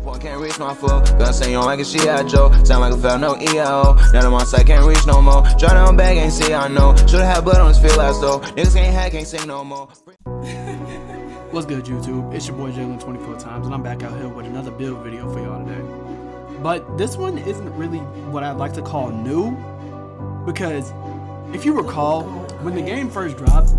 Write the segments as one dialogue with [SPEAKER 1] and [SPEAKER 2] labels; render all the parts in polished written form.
[SPEAKER 1] point can't reach my foe. Gonna say you don't like a G.I. Joe. Sound like a fell no EIO. Now I'm on site, can't reach no more. Try down bag, ain't see, I know. Should've had blood on his field last though. Niggas can't hack, can't sing no more.
[SPEAKER 2] What's good, YouTube? It's your boy Jalen 24 times, and I'm back out here with another build video for y'all today. But this one isn't really what I'd like to call new, because if you recall, when the game first dropped,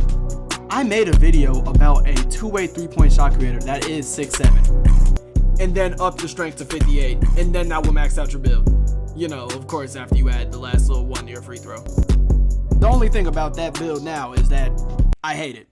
[SPEAKER 2] I made a video about a two-way three-point shot creator that is 6'7", and then up your strength to 58, and then that will max out your build. You know, of course, after you add the last little one to your free throw. The only thing about that build now is that I hate it.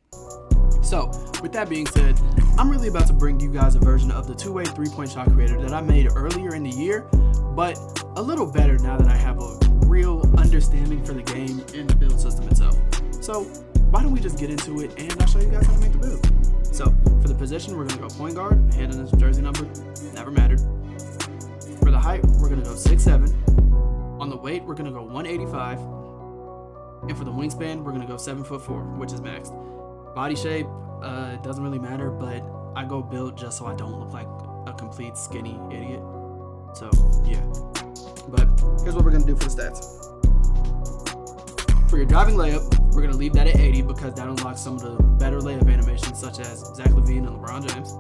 [SPEAKER 2] So, with that being said, I'm really about to bring you guys a version of the two-way three-point shot creator that I made earlier in the year, but a little better now that I have a real understanding for the game and the build system itself. So, why don't we just get into it and I'll show you guys how to make the build. So, for the position, we're going to go point guard, hand in his jersey number, never mattered. For the height, we're going to go 6'7". On the weight, we're going to go 185. And for the wingspan, we're going to go 7'4", which is maxed. Body shape, doesn't really matter, but I go build just so I don't look like a complete skinny idiot. So, yeah. But here's what we're going to do for the stats. For your driving layup, we're going to leave that at 80 because that unlocks some of the better layup animations such as Zach LaVine and LeBron James.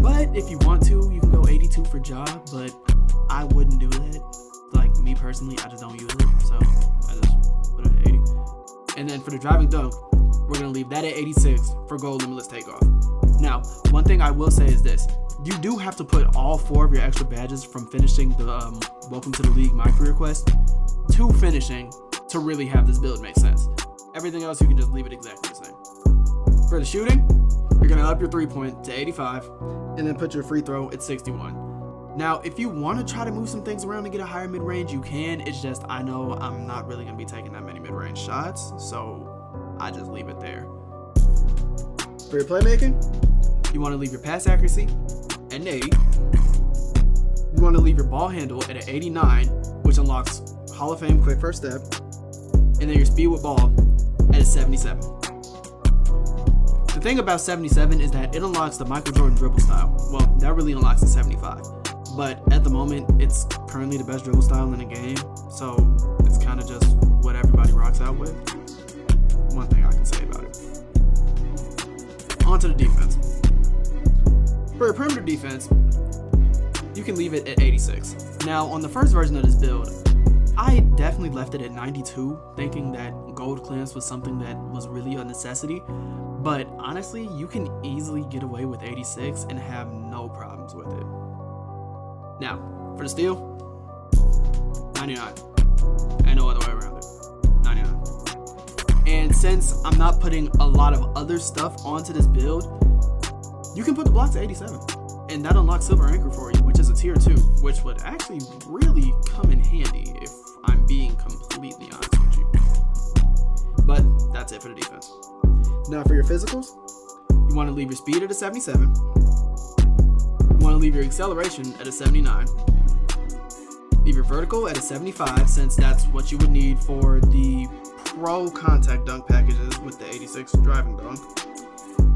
[SPEAKER 2] But if you want to, you can go 82 for Ja, but I wouldn't do that. Like, me personally, I just don't use it, so I just put it at 80. And then for the driving dunk, we're going to leave that at 86 for goal limitless takeoff. Now, one thing I will say is this. You do have to put all 4 of your extra badges from finishing the Welcome to the League My Career quest to finishing to really have this build make sense. Everything else, you can just leave it exactly the same. For the shooting, you're going to up your 3-point to 85 and then put your free throw at 61. Now, if you want to try to move some things around to get a higher mid-range, you can. It's just, I know I'm not really going to be taking that many mid-range shots, so I just leave it there. For your playmaking, you want to leave your pass accuracy at an 80. You want to leave your ball handle at an 89, which unlocks Hall of Fame quick first step. And then your speed with ball at a 77. The thing about 77 is that it unlocks the Michael Jordan dribble style. Well, that really unlocks the 75. But at the moment, it's currently the best dribble style in the game. So it's kind of just what everybody rocks out with. One thing I can say about it. On to the defense. For your perimeter defense, you can leave it at 86. Now, on the first version of this build, I definitely left it at 92, thinking that gold clearance was something that was really a necessity. But honestly, you can easily get away with 86 and have no problems with it. Now, for the steal, 99. Ain't no other way around it. 99. And since I'm not putting a lot of other stuff onto this build, you can put the blocks at 87. And that unlocks Silver Anchor for you, which is a tier 2, which would actually really come in handy if I'm being completely honest with you. But that's it for the defense. Now for your physicals, you want to leave your speed at a 77. You want to leave your acceleration at a 79. Leave your vertical at a 75, since that's what you would need for the pro contact dunk packages with the 86 driving dunk.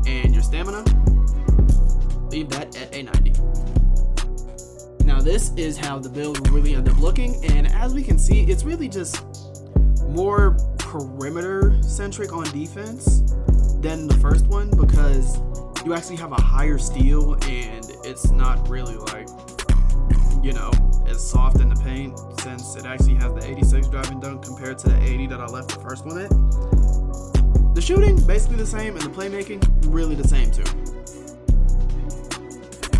[SPEAKER 2] And your stamina, leave that at a 90. Now this is how the build will really end up looking, and as we can see, it's really just more perimeter centric on defense than the first one, because you actually have a higher steal and it's not really like, you know, as soft in the paint, since it actually has the 86 driving dunk compared to the 80 that I left the first one at. The shooting, basically the same, and the playmaking, really the same too.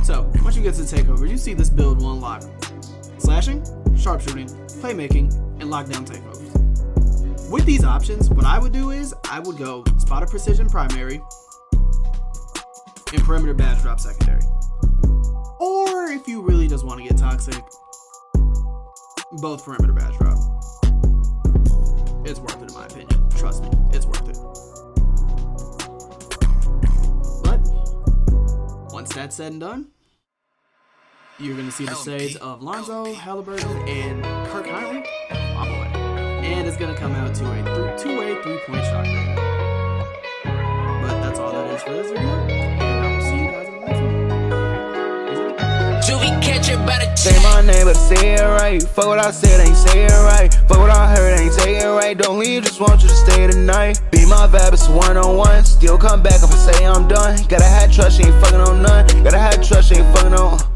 [SPEAKER 2] So, once you get to the takeover, you see this build will unlock slashing, sharpshooting, playmaking, and lockdown takeovers. With these options, what I would do is, I would go spotter precision primary, and perimeter badge drop secondary. Or if you really just want to get toxic, both perimeter badge drop. It's worth it in my opinion. Trust me, it's worth it. But once that's said and done, you're going to see the shades of Lonzo, Halliburton, and Kirk Heinrich. My boy. And it's going to come out to a two-way three-point shot creator. But that's all that is for this video. And I will see you guys in the next one. Peace out.
[SPEAKER 1] say my name, but say it right. Fuck what I said, ain't say it right. Fuck what I heard, ain't say it right. Don't leave, just want you to stay tonight. Be my vibe, it's one-on-one. Still come back if I say I'm done. Gotta have trust, she ain't fucking on none. Gotta have trust, she ain't fucking on.